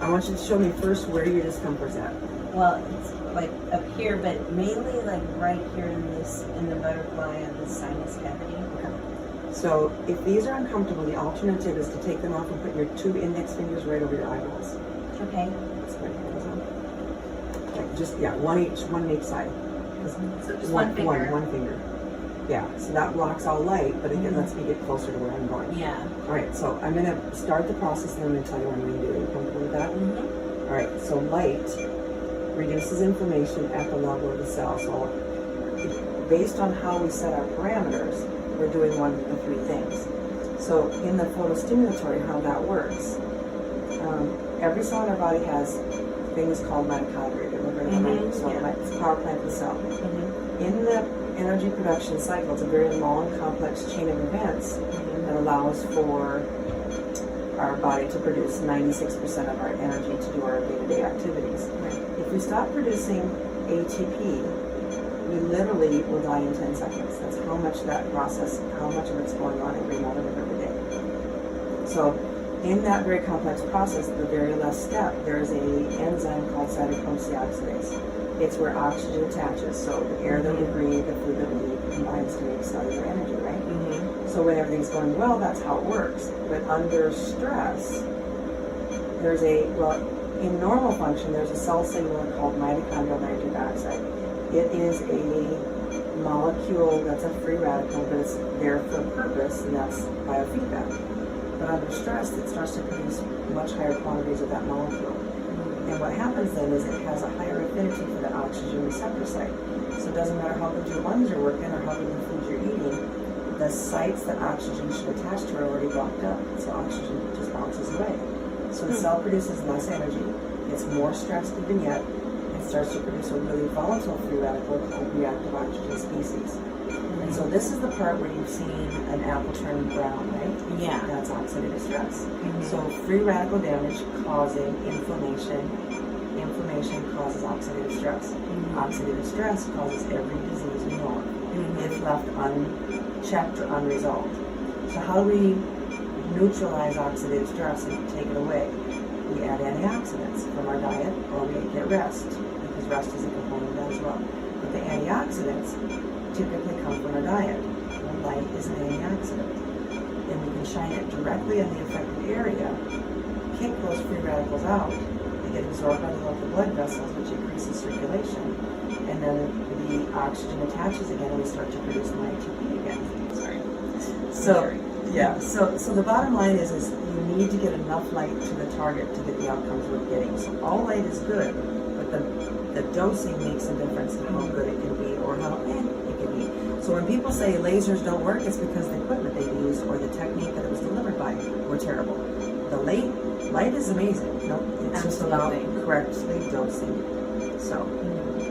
I want you to show me first where your discomfort's at. Well, it's like up here, but mainly like right here in the butterfly of the sinus cavity. Okay. So if these are uncomfortable, the alternative is to take them off and put your 2 index fingers right over your eyeballs. Okay. That's my hands on. Like just, yeah, one on each side. So just one finger. One finger. Yeah, so that blocks all light, but it lets me get closer to where I'm going. Yeah. All right, so I'm going to start the process and I'm going to tell you what I'm going to do. Are you comfortable with that? All right, so light reduces inflammation at the level of the cell. So based on how we set our parameters, we're doing one of the 3 things. So in the photostimulatory, how that works, every cell in our body has things called mitochondria. Have you ever heard of so it's the power plant of the cell. In the energy production cycle, it's a very long, complex chain of events that allows for our body to produce 96% of our energy to do our day-to-day activities. If we stop producing ATP, we literally will die in 10 seconds. That's how much that process, how much of it's going on every moment of every day. So in that very complex process, the very last step, there's an enzyme called cytochrome C oxidase. It's where oxygen attaches. So the air that we breathe, the food that we eat, combines to make cellular energy, right? So when everything's going well, that's how it works. But under stress, there's in normal function, there's a cell signal called mitochondrial nitric oxide. It is a molecule that's a free radical, but it's there for a purpose, and that's biofeedback. But under stress, it starts to produce much higher quantities of that molecule. And what happens then is it has a higher affinity for the oxygen receptor site. So it doesn't matter how good your lungs are working or how good the food you're eating, the sites that oxygen should attach to are already blocked up. So oxygen just bounces away. So the cell produces less energy, it's more stressed than yet, and starts to produce a really volatile free radical called reactive oxygen species. And so this is the part where you've seen an apple turn brown, right? Yeah. That's oxidative stress. So free radical damage causing inflammation. Inflammation causes oxidative stress. Oxidative stress causes every disease we know of if left unchecked or unresolved. So how do we neutralize oxidative stress and take it away? We add antioxidants from our diet, or we get rest, because rest is a component of that as well. But the antioxidants typically come from our diet. Light is an antioxidant. And we can shine it directly on the affected area, kick those free radicals out, they get absorbed by the local blood vessels, which increases circulation, and then the oxygen attaches again and we start to produce more ATP again. So the bottom line is you need to get enough light to the target to get the outcomes we're getting. So all light is good, but the dosing makes a difference in how good it can be or how it can be. So when people say lasers don't work, it's because the equipment they used or the technique that it was delivered by were terrible. The light is amazing. No, it's just about correctly dosing. So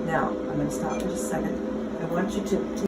now I'm going to stop for just a second. I want you to